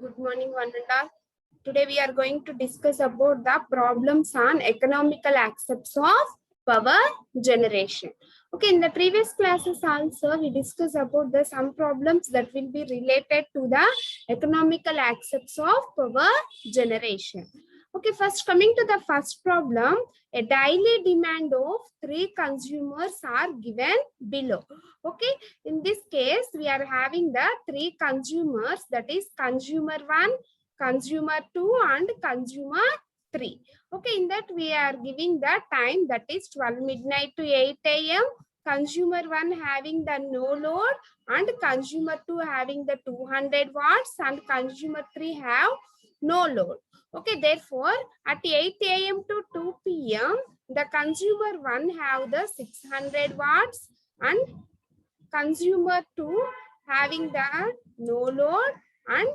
Good morning, one and all. Today we are going to discuss about the problems on economical aspects of power generation. Okay, in the previous classes also we discussed about the some problems that will be related to the economical aspects of power generation. Okay, first coming to the first problem, a daily demand of 3 consumers are given below. Okay, in this case, we are having the 3 consumers, that is consumer 1, consumer 2 and consumer 3. Okay, in that we are giving the time, that is 12 midnight to 8 a.m. Consumer 1 having the no load and consumer 2 having the 200 watts and consumer 3 have no load. Okay, therefore at 8 a.m. to 2 p.m. the consumer 1 have the 600 watts and consumer 2 having the no load and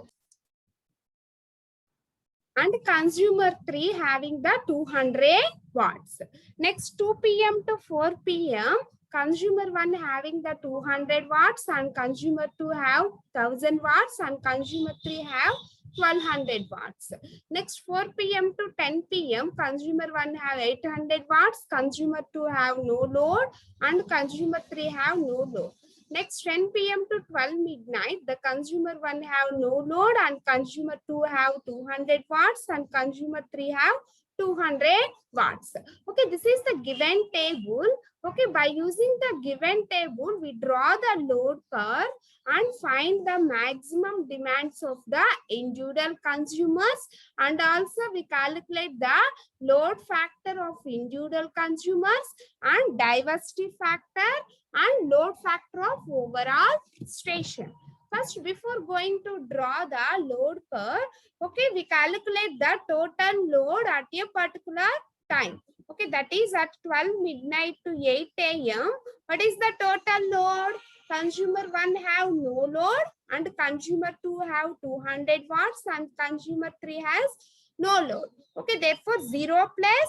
consumer 3 having the 200 watts. Next 2 p.m. to 4 p.m. consumer 1 having the 200 watts and consumer 2 have 1000 watts and consumer 3 have 1200 watts. Next 4 p.m. to 10 p.m. consumer 1 have 800 watts, consumer 2 have no load and consumer 3 have no load. Next 10 p.m. to 12 midnight, the consumer 1 have no load and consumer 2 have 200 watts and consumer 3 have 200 watts. Okay, this is the given table. Okay, by using the given table, we draw the load curve and find the maximum demands of the individual consumers, and also we calculate the load factor of individual consumers and diversity factor and load factor of overall station. First, before going to draw the load curve, okay, we calculate the total load at a particular time. Okay, that is at 12 midnight to 8 a.m. What is the total load? Consumer 1 have no load and consumer 2 have 200 watts and consumer 3 has no load. Okay, therefore 0 plus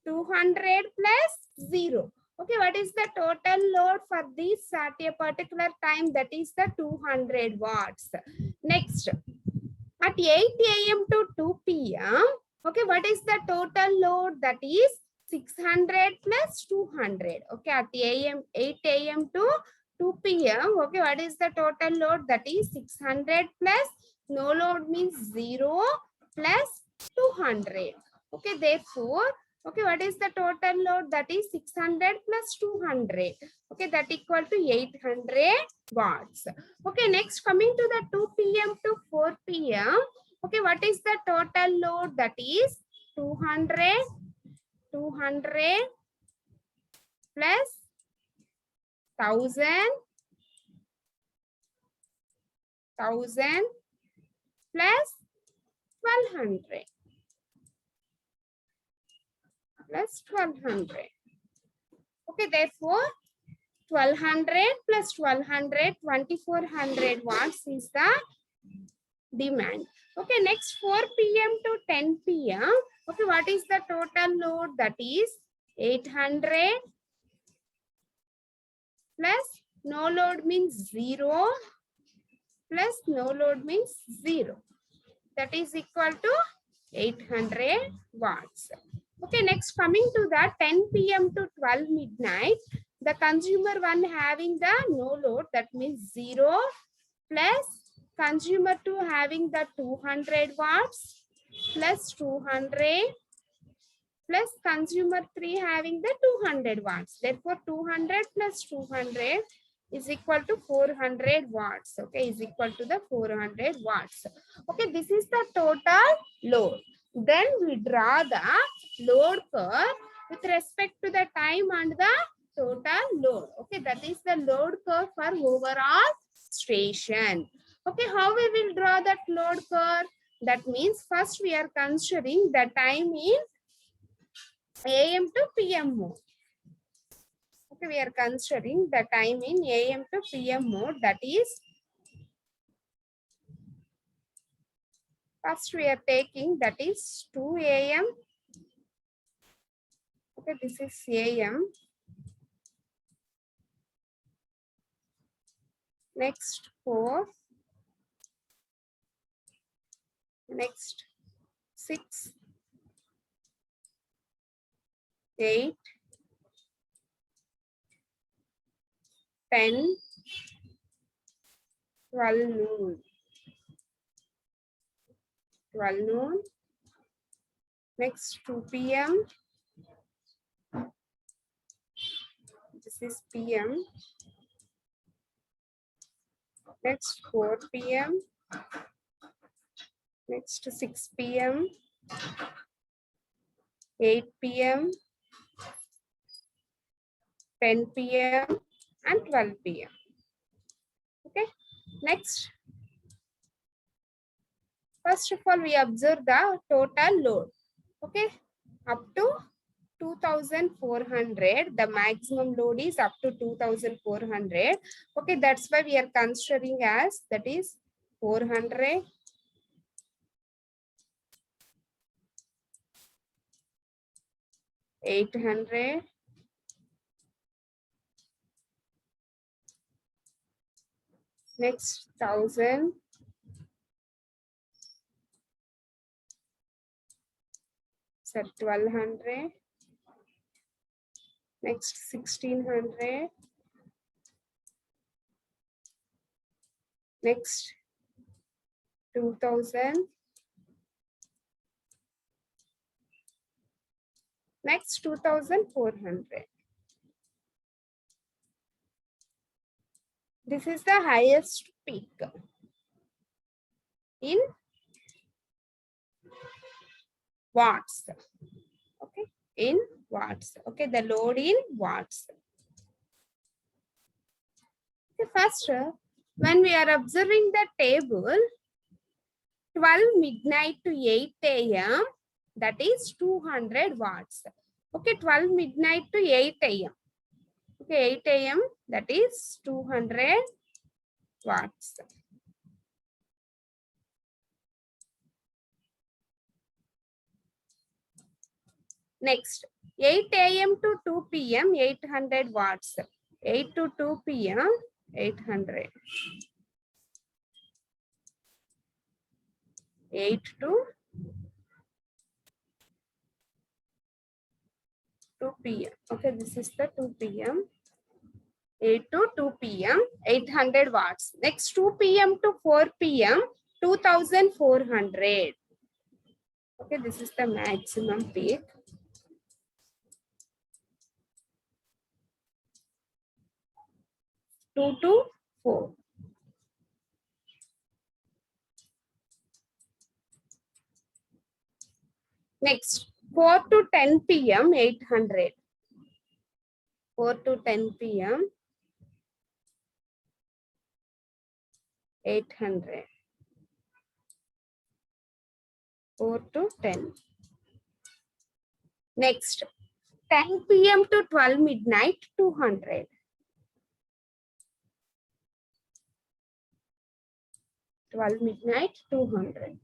200 plus 0. Okay, what is the total load for this at a particular time? That is the 200 watts. Next, at 8 a.m. to 2 p.m. Okay, what is the total load? That is 600 plus 200. Okay, at 8 a.m. to 2 p.m. Okay, what is the total load? That is 600 plus no load means 0 plus 200. Okay, therefore, okay, what is the total load? That is 600 plus 200. Okay, that equal to 800 watts. Okay, next coming to the 2 p.m. to 4 p.m. Okay, what is the total load? That is 200 plus 1000 plus 1200 plus 1200. Okay, therefore 1200 plus 1200, 2400 watts is the demand. Okay, next 4 p.m. to 10 p.m. Okay, what is the total load? That is 800 plus no load means 0 plus no load means 0. That is equal to 800 watts. Okay, next coming to the 10 p.m. to 12 midnight, the consumer 1 having the no load, that means 0 plus consumer 2 having the 200 watts plus 200 plus consumer 3 having the 200 watts. Therefore, 200 plus 200 is equal to 400 watts. Okay, is equal to the 400 watts. Okay, this is the total load. Then we draw the load curve with respect to the time and the total load. Okay, that is the load curve for overall station. Okay, how we will draw that load curve? That means first we are considering the time in AM to PM mode. Okay, we are considering the time in AM to PM mode. That is, first we are taking, that is 2 AM. Okay, this is AM. Next 4. Next 6, 8, 10, 12 noon. 12 noon. Next 2 p.m. This is p.m. Next 4 p.m. Next 6 p.m. 8 p.m. 10 p.m. and 12 p.m. Okay. Next, first of all, we observe the total load. Okay, up to 2,400. The maximum load is up to 2,400. Okay, that's why we are considering as that is 400, 800, 1,000, so 1,200, next 1,600, next 2,000, next 2,400. This is the highest peak in watts. Okay, in watts. Okay, the load in watts. Okay, first, when we are observing the table, 12 midnight to 8 a.m., that is 200 watts. Okay, 12 midnight to 8 a.m. Okay, 8 a.m., that is 200 watts. Next, 8 a.m. to 2 p.m., 800 watts. 8 to 2 p.m., 800. 8 to 2 p.m. Okay, this is the 2 p.m. 8 to 2 p.m. 800 watts. Next 2 p.m. to 4 p.m. 2,400. Okay, this is the maximum peak. 2 to 4. Next 4 to 10 p.m. 800. 4 to 10 p.m. 800. 4 to 10. Next 10 p.m. to 12 midnight 200. 12 midnight 200.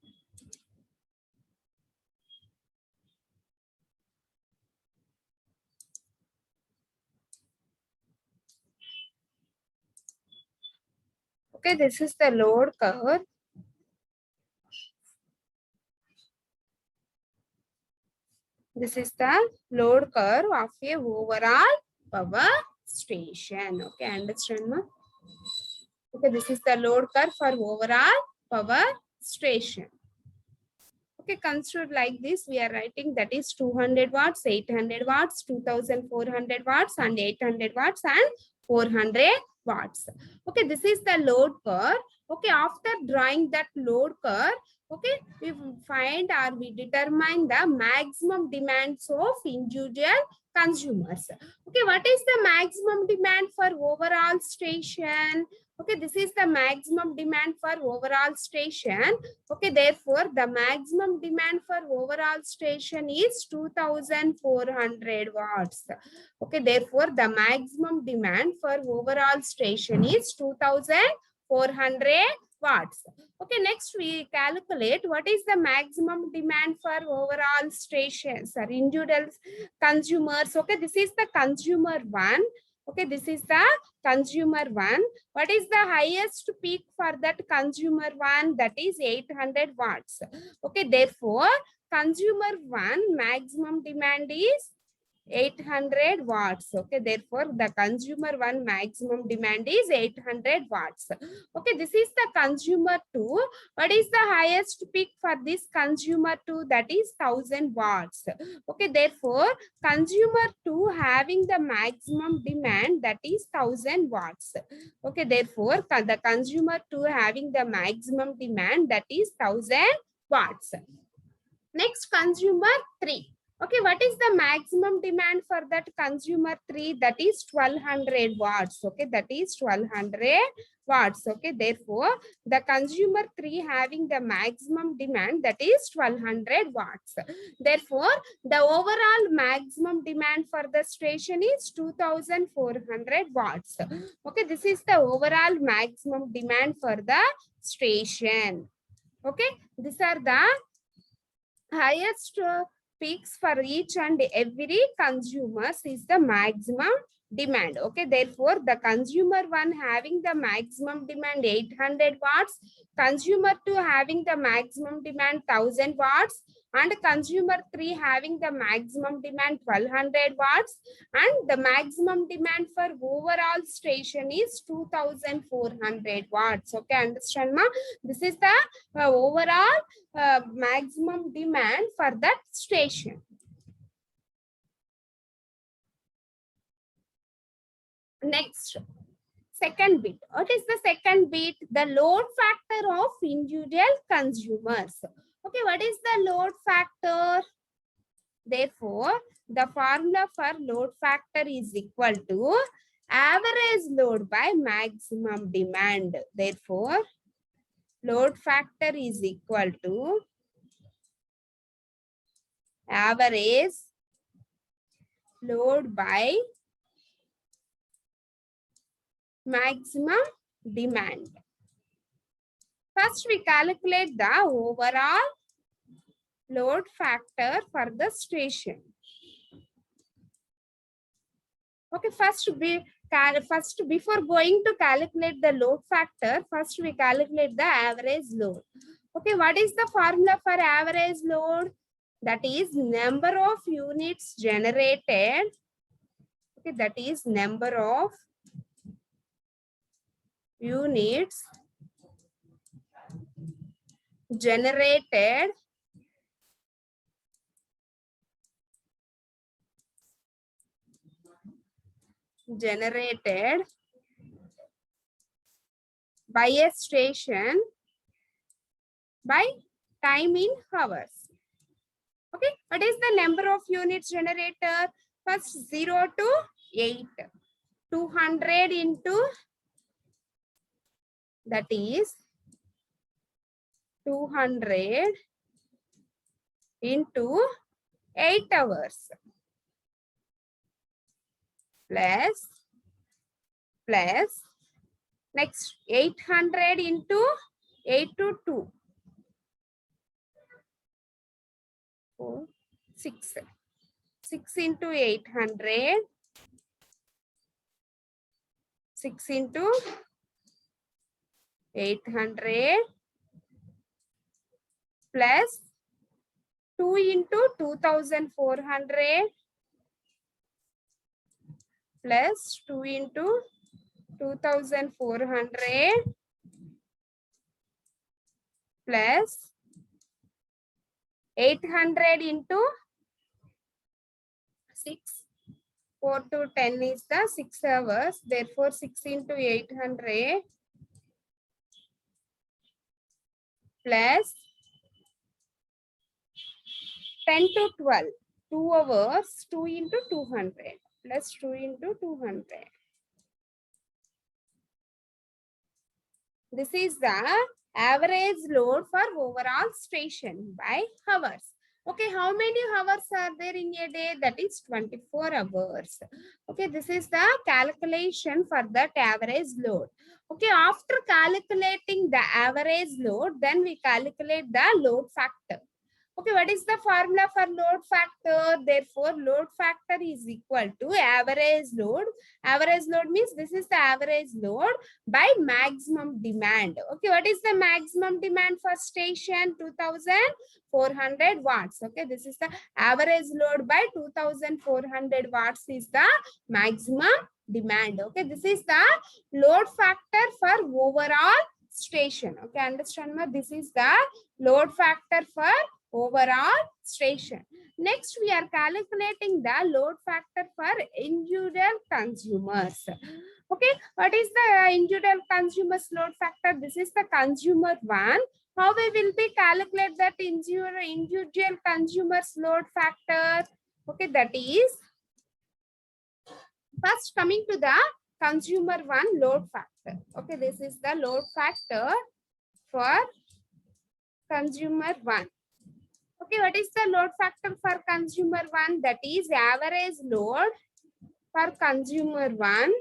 Okay, this is the load curve. This is the load curve of a overall power station. Okay, understand, ma? Okay, this is the load curve for overall power station. Okay, consider like this. We are writing that is 200 watts, 800 watts, 2,400 watts, and 800 watts, and 400 watts. Okay, this is the load curve. Okay, after drawing that load curve, okay, we find or we determine the maximum demands of individual consumers. Okay, what is the maximum demand for overall station? Okay, this is the maximum demand for overall station. Okay, therefore, the maximum demand for overall station is 2,400 watts. Okay, therefore, the maximum demand for overall station is 2,400 watts. Okay, next we calculate what is the maximum demand for overall stations or individual consumers. Okay, this is the consumer one. Okay, this is the consumer one. What is the highest peak for that consumer one? That is 800 watts. Okay, therefore, consumer one maximum demand is 800 watts. Okay, therefore the consumer one maximum demand is 800 watts. Okay, this is the consumer two. What is the highest peak for this consumer two? That is 1000 watts. Okay, therefore consumer two having the maximum demand, that is 1000 watts. Okay, therefore the consumer two having the maximum demand, that is 1000 watts. Next, consumer 3. Okay, what is the maximum demand for that consumer 3? That is 1200 watts. Okay, that is 1200 watts. Okay, therefore, the consumer 3 having the maximum demand, that is 1200 watts. Therefore, the overall maximum demand for the station is 2400 watts. Okay, this is the overall maximum demand for the station. Okay, these are the highest peaks for each and every consumers is the maximum demand. Okay, therefore the consumer one having the maximum demand 800 watts, consumer two having the maximum demand 1000 watts, and consumer 3 having the maximum demand 1200 watts, and the maximum demand for overall station is 2400 watts. Okay, understand ma? This is the overall maximum demand for that station. Next, second bit. What is the second bit? The load factor of individual consumers. Okay, what is the load factor? Therefore, the formula for load factor is equal to average load by maximum demand. Therefore, load factor is equal to average load by maximum demand. First, we calculate the overall load factor for the station. Okay, first before going to calculate the load factor, first we calculate the average load. Okay, what is the formula for average load? That is number of units generated. Okay, that is number of units generated by a station by time in hours. Okay, what is the number of units generated? First 0 to 8. 200 into, that is 200 into 8 hours plus next 800 into 8 to 2. 4, 6. 6 into 800. 6 into 800 plus 2 into 2400 plus 2 into 2400 plus 800 into 6. 4 to 10 is the 6 hours. Therefore, 6 into 800 plus 10 to 12. 2 hours, 2 into 200 plus 2 into 200. This is the average load for overall station by hours. Okay, how many hours are there in a day? That is 24 hours. Okay, this is the calculation for that average load. Okay, after calculating the average load, then we calculate the load factor. Okay, what is the formula for load factor? Therefore, load factor is equal to average load. Average load means this is the average load by maximum demand. Okay, what is the maximum demand for station? 2400 watts. Okay, this is the average load by 2400 watts is the maximum demand. Okay, this is the load factor for overall station. Okay, understand ma? This is the load factor for overall station. Next, we are calculating the load factor for individual consumers. Okay, what is the individual consumers load factor? This is the consumer one. How we will be calculate that individual consumers load factor? Okay, that is first coming to the consumer one load factor. Okay, this is the load factor for consumer one. Okay, what is the load factor for consumer one? That is average load for consumer one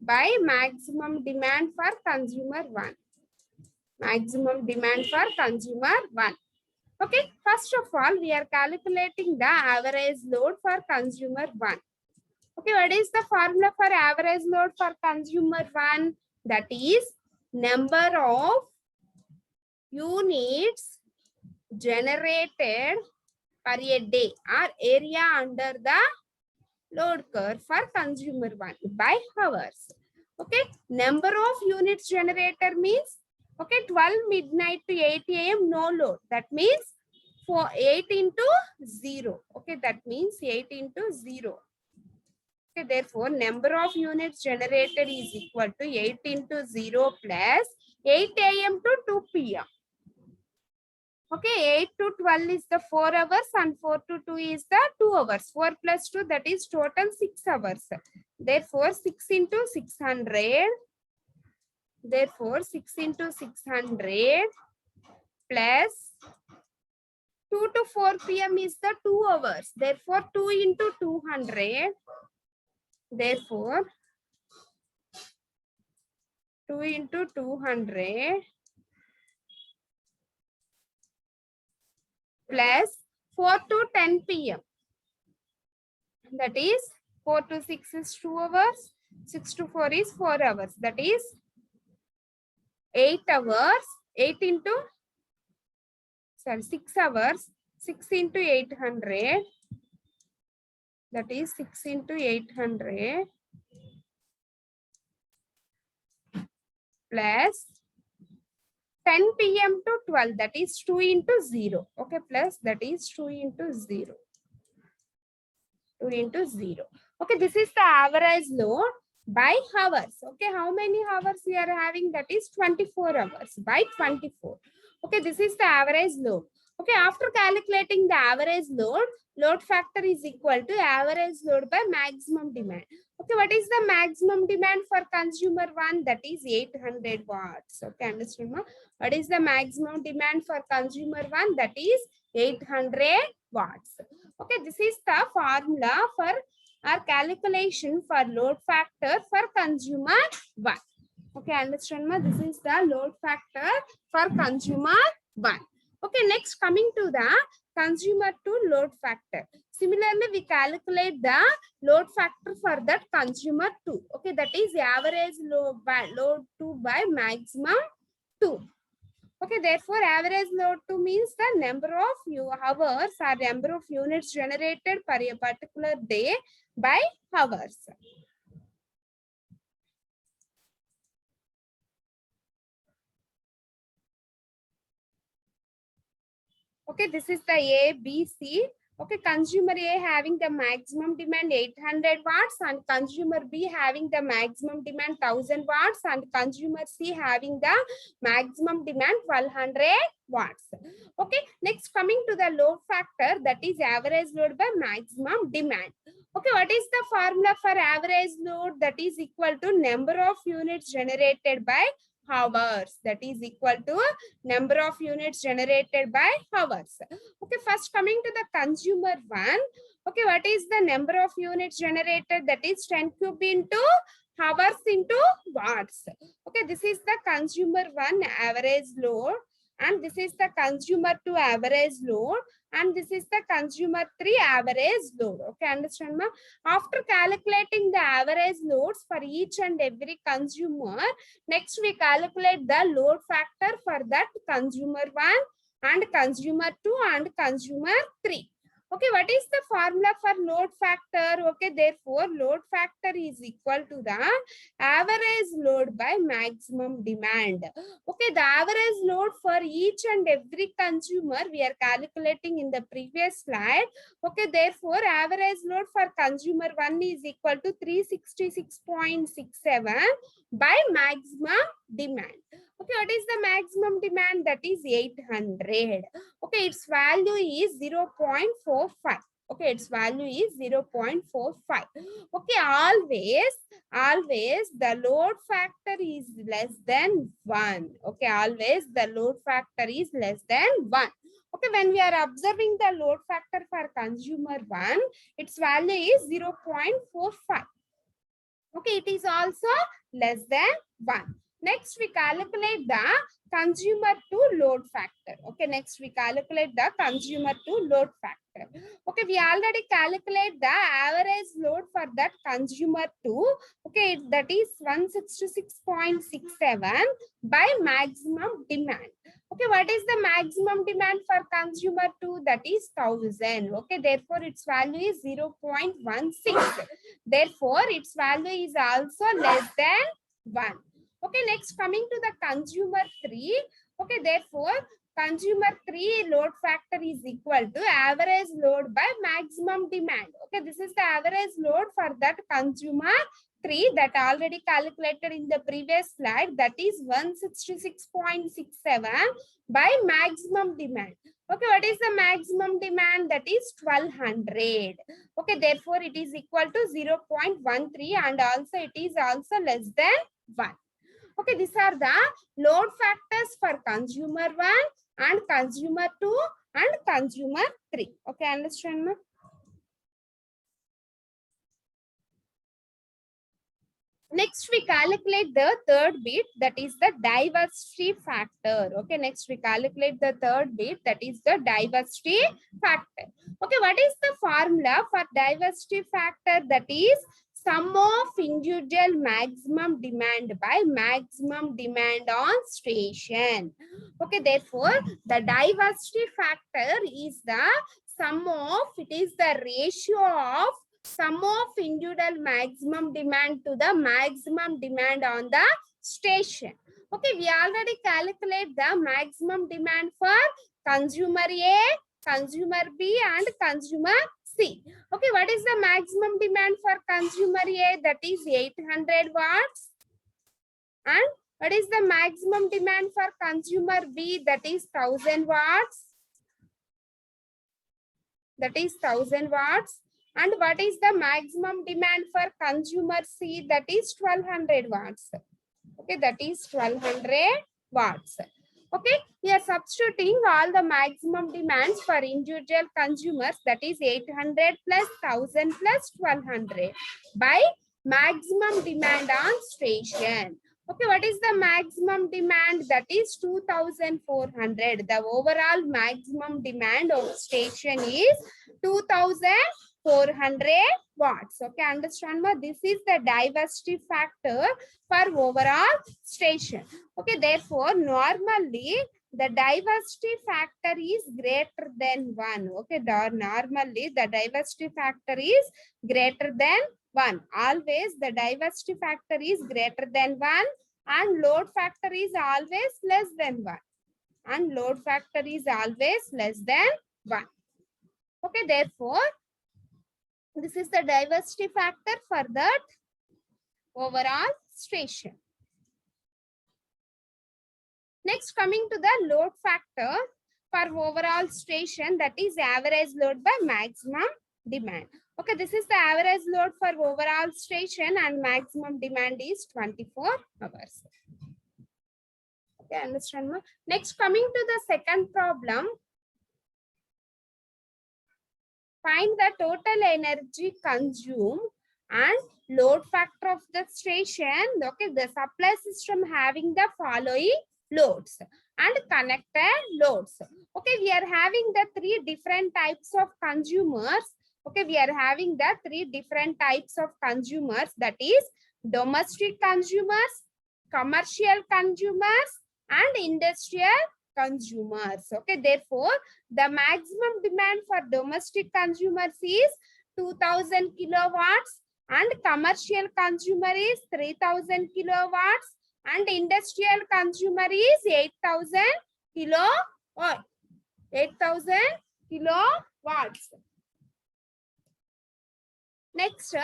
by maximum demand for consumer one. Maximum demand for consumer one. Okay, first of all, we are calculating the average load for consumer one. Okay, what is the formula for average load for consumer one? That is number of units generated per a day or area under the load curve for consumer one by hours. Okay, number of units generator means, okay, 12 midnight to 8 a.m. no load. That means for 8 into 0. Okay, that means 8 into 0. Okay, therefore, number of units generated is equal to 8 into 0 plus 8 a.m. to 2 p.m. Okay, 8 to 12 is the 4 hours and 4 to 2 is the 2 hours. 4 plus 2, that is total 6 hours. Therefore, 6 into 600. Therefore, 6 into 600 plus 2 to 4 p.m. is the 2 hours. Therefore, 2 into 200. Therefore, 2 into 200 plus 4 to 10 p.m. That is 4 to 6 is 2 hours. 6 to 4 is 4 hours. That is 8 hours. 8 into, sorry, 6 hours. 6 into 800. That is 6 into 800 plus 10 p.m. to 12. That is 2 into 0. Okay, plus that is 2 into 0. 2 into 0. Okay, this is the average load by hours. Okay, how many hours we are having? That is 24 hours by 24. Okay, this is the average load. Okay, after calculating the average load, load factor is equal to average load by maximum demand. Okay, what is the maximum demand for consumer one? That is 800 watts. Okay, understand? What is the maximum demand for consumer one? That is 800 watts. Okay, this is the formula for our calculation for load factor for consumer one. Okay, understand? This is the load factor for consumer one. Okay, next coming to the consumer to load factor. Similarly, we calculate the load factor for that consumer 2. Okay, that is average load 2 by maximum 2. Okay, therefore, average load 2 means the number of hours or number of units generated per a particular day by hours. Okay, this is the A, B, C. Okay, consumer A having the maximum demand 800 watts and consumer B having the maximum demand 1000 watts and consumer C having the maximum demand 1200 watts. Okay, next coming to the load factor, that is average load by maximum demand. Okay, what is the formula for average load? That is equal to number of units generated by hours. That is equal to number of units generated by hours. Okay, first coming to the consumer one. Okay, what is the number of units generated? That is 10 cube into hours into watts. Okay, this is the consumer one average load and this is the consumer 2 average load, and this is the consumer 3 average load. Okay, understand ma? After calculating the average loads for each and every consumer, next we calculate the load factor for that consumer 1 and consumer 2 and consumer 3. Okay, what is the formula for load factor? Okay, therefore load factor is equal to the average load by maximum demand. Okay, the average load for each and every consumer we are calculating in the previous slide. Okay, therefore average load for consumer 1 is equal to 366.67 by maximum demand. Okay, what is the maximum demand? That is 800. Okay, its value is 0.45. Okay, its value is 0.45. Okay, always the load factor is less than 1. Okay, always the load factor is less than 1. Okay, when we are observing the load factor for consumer 1, its value is 0.45. Okay, it is also less than 1. Next, we calculate the consumer 2 load factor. Okay, next we calculate the consumer 2 load factor. Okay, we already calculate the average load for that consumer 2. Okay, that is 166.67 by maximum demand. Okay, what is the maximum demand for consumer 2? That is 1000. Okay, therefore its value is 0.16. Therefore, its value is also less than 1. Okay, next coming to the consumer 3. Okay, therefore, consumer 3 load factor is equal to average load by maximum demand. Okay, this is the average load for that consumer 3 that already calculated in the previous slide. That is 166.67 by maximum demand. Okay, what is the maximum demand? That is 1200. Okay, therefore it is equal to 0.13 and also it is also less than 1. Okay, these are the load factors for consumer 1 and consumer 2 and consumer 3. Okay, understand ma? Next, we calculate the third bit, that is the diversity factor. Okay, next we calculate the third bit, that is the diversity factor. Okay, what is the formula for diversity factor? That is sum of individual maximum demand by maximum demand on station. Okay, therefore the diversity factor is the sum of, it is the ratio of sum of individual maximum demand to the maximum demand on the station. Okay, we already calculate the maximum demand for consumer A, consumer B and consumer C. Okay, what is the maximum demand for consumer A? That is 800 watts. And what is the maximum demand for consumer B? That is 1000 watts. That is 1000 watts. And what is the maximum demand for consumer C? That is 1200 watts. Okay, that is 1200 watts. Okay, we are substituting all the maximum demands for individual consumers, that is 800 plus 1000 plus 1200 by maximum demand on station. Okay, what is the maximum demand? That is 2400. The overall maximum demand of station is 2400 watts. Okay, understand ma? This is the diversity factor for overall station. Okay, therefore normally the diversity factor is greater than 1. Okay, normally the diversity factor is greater than 1. Always the diversity factor is greater than 1 and load factor is always less than 1. And load factor is always less than 1. Okay, therefore this is the diversity factor for that overall station. Next, coming to the load factor for overall station, that is average load by maximum demand. Okay, this is the average load for overall station and maximum demand is 24 hours. Okay, understand ma? Next, coming to the second problem. Find the total energy consumed and load factor of the station. Okay, the supply system having the following loads and connected loads. Okay, we are having the three different types of consumers. Okay, we are having the three different types of consumers, that is domestic consumers, commercial consumers, and industrial consumers. Okay, therefore, the maximum demand for domestic consumers is 2000 kilowatts and commercial consumer is 3000 kilowatts and industrial consumer is 8000 kilo or 8000 kilowatts. Next,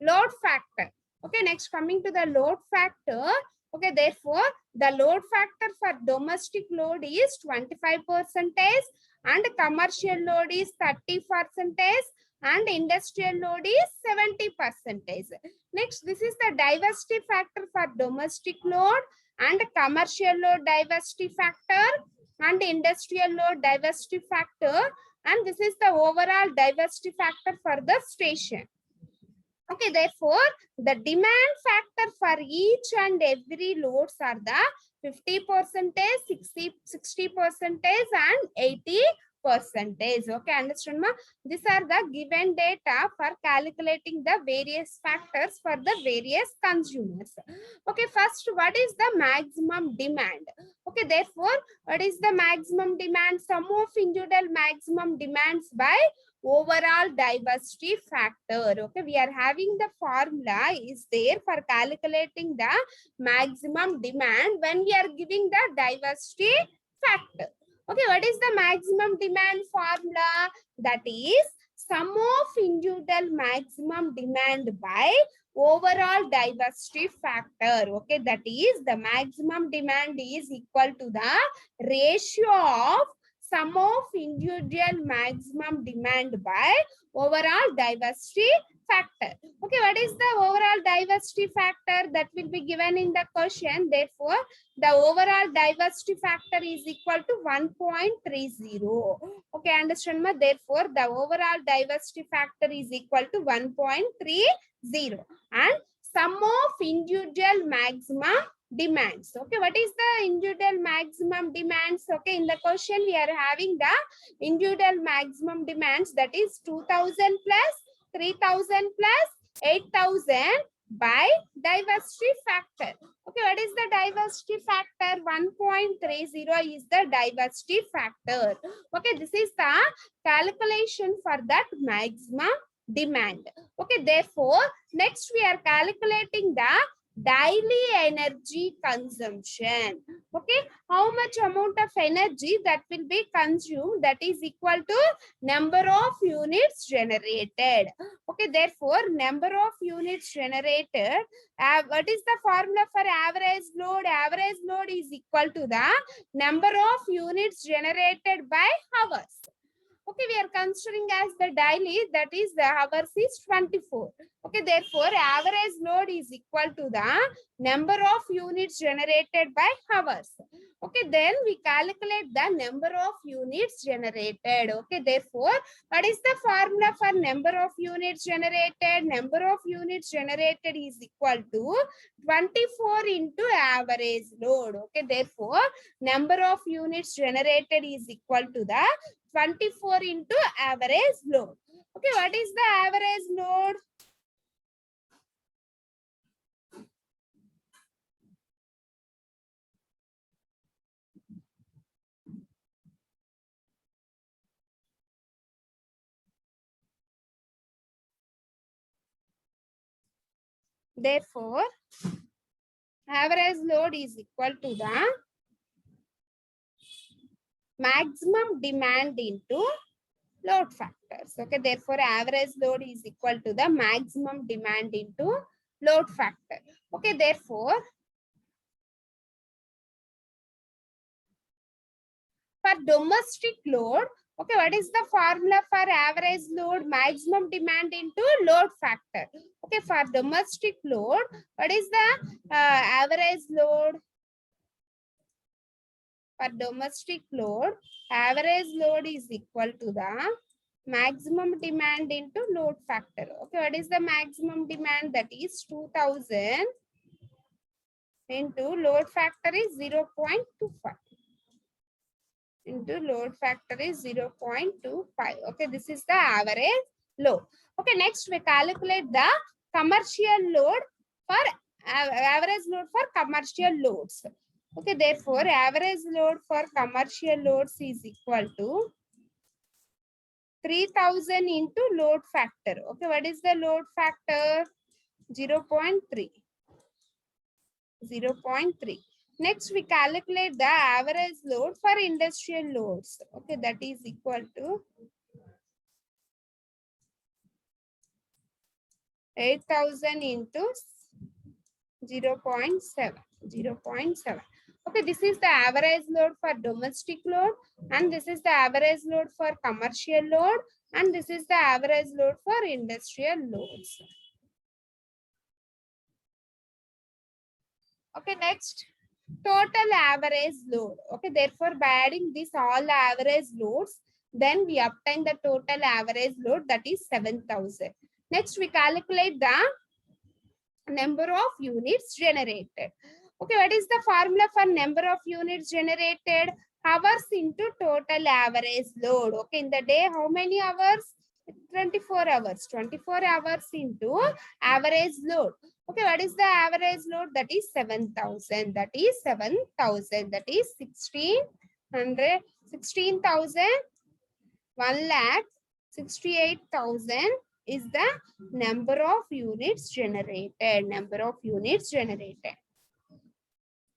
load factor. Okay, next coming to the load factor. Okay, therefore, the load factor for domestic load is 25% and commercial load is 30% and industrial load is 70%. Next, this is the diversity factor for domestic load and commercial load diversity factor and industrial load diversity factor, and this is the overall diversity factor for the station. Okay, therefore, the demand factor for each and every loads are the 50%, 60%, and 80%. Okay, understand ma? These are the given data for calculating the various factors for the various consumers. Okay, first, what is the maximum demand? Okay, therefore, what is the maximum demand? Sum of individual maximum demands by overall diversity factor. Okay, we are having the formula is there for calculating the maximum demand when we are giving the diversity factor. Okay, what is the maximum demand formula? That is sum of individual maximum demand by overall diversity factor. Okay, that is the maximum demand is equal to the ratio of sum of individual maximum demand by overall diversity factor. Okay, what is the overall diversity factor that will be given in the question? Therefore, the overall diversity factor is equal to 1.30. Okay, understand ma? Therefore, the overall diversity factor is equal to 1.30 and sum of individual maximum demands. Okay, what is the individual maximum demands? Okay, in the question we are having the individual maximum demands, that is 2000 plus 3000 plus 8000 by diversity factor. Okay, what is the diversity factor? 1.30 is the diversity factor. Okay, this is the calculation for that maximum demand. Okay, therefore, next we are calculating the daily energy consumption. Okay, how much amount of energy that will be consumed, that is equal to number of units generated. Okay, therefore, number of units generated, what is the formula for average load? Average load is equal to the number of units generated by hours. Okay, we are considering as the daily, that is the hours is 24. Okay, therefore, average load is equal to the number of units generated by hours. Okay, then we calculate the number of units generated. Okay, therefore, what is the formula for number of units generated? Number of units generated is equal to 24 into average load. Okay, therefore, number of units generated is equal to the 24 into average load. Okay, what is the average load? Therefore, average load is equal to the maximum demand into load factors. Okay, therefore, average load is equal to the maximum demand into load factor. Okay, therefore, for domestic load, okay, what is the formula for average load? Maximum demand into load factor. Okay, for domestic load, what is the average load? For domestic load, average load is equal to the maximum demand into load factor. Okay, what is the maximum demand? That is 2000 into load factor is 0.25. Into load factor is 0.25. Okay, this is the average load. Okay, next we calculate the commercial load for average load for commercial loads. Okay, therefore average load for commercial loads is equal to 3000 into load factor. Okay, what is the load factor? 0.3. 0.3. Next, we calculate the average load for industrial loads. Okay, that is equal to 8000 into 0.7. 0.7. Okay, this is the average load for domestic load, and this is the average load for commercial load, and this is the average load for industrial loads. Okay, next, total average load. Okay, therefore by adding this all average loads, then we obtain the total average load, that is 7000. Next, we calculate the number of units generated. Okay, what is the formula for number of units generated? Hours into total average load. Okay, in the day, how many hours? 24 hours. 24 hours into average load. Okay, what is the average load? That is 7000. That is 7000. That is 1600, 16,000, 1,68,000 is the number of units generated. Number of units generated.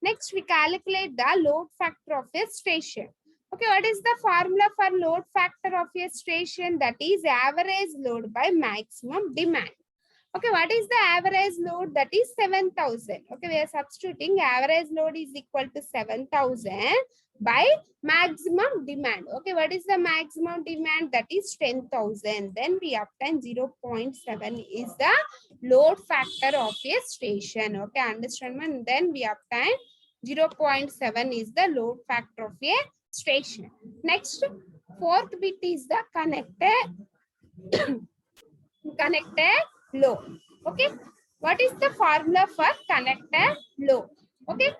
Next, we calculate the load factor of a station. Okay, what is the formula for load factor of a station? That is average load by maximum demand. Okay, what is the average load? That is 7000. Okay, we are substituting average load is equal to 7000 by maximum demand. Okay, what is the maximum demand? That is 10,000. Then we obtain 0.7 is the load factor of a station. Okay, understand man? Then we obtain 0.7 is the load factor of a station. Next, fourth bit is the connected load. Okay, what is the formula for connected load? Okay,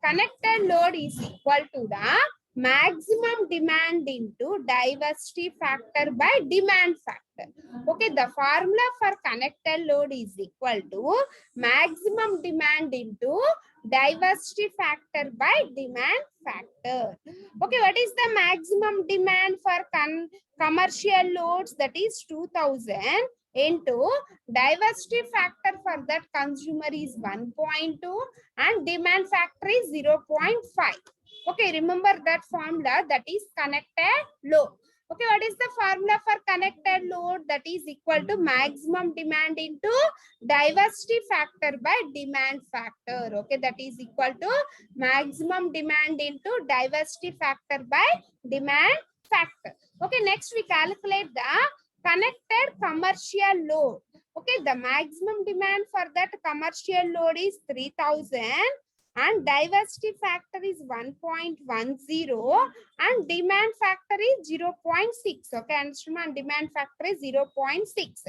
connected load is equal to the maximum demand into diversity factor by demand factor. Okay, the formula for connected load is equal to maximum demand into diversity factor by demand factor. Okay, what is the maximum demand for commercial loads? That is 2000 into diversity factor for that consumer is 1.2 and demand factor is 0.5. Okay, remember that formula, that is connected load. Okay, what is the formula for connected load? That is equal to maximum demand into diversity factor by demand factor. Okay, that is equal to maximum demand into diversity factor by demand factor. Okay, next we calculate the connected commercial load. Okay, the maximum demand for that commercial load is 3000 and diversity factor is 1.10 and demand factor is 0.6. Okay, and demand factor is 0.6.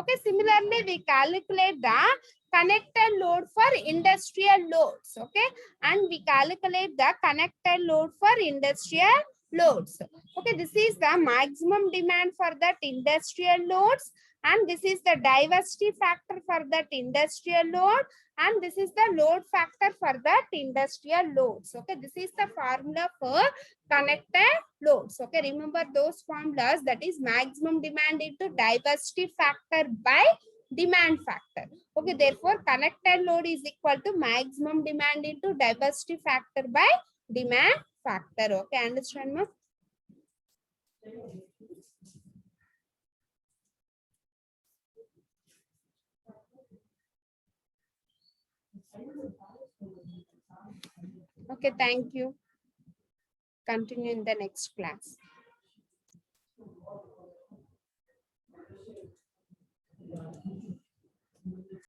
Okay, similarly we calculate the connected load for industrial loads. Okay, and we calculate the connected load for industrial loads. Okay, this is the maximum demand for that industrial loads and this is the diversity factor for that industrial load and this is the load factor for that industrial loads. Okay, this is the formula for connected loads. Okay, remember those formulas, that is maximum demand into diversity factor by demand factor. Okay, therefore connected load is equal to maximum demand into diversity factor by demand factor. Okay, understand ma'am? Okay, thank you. Continue in the next class.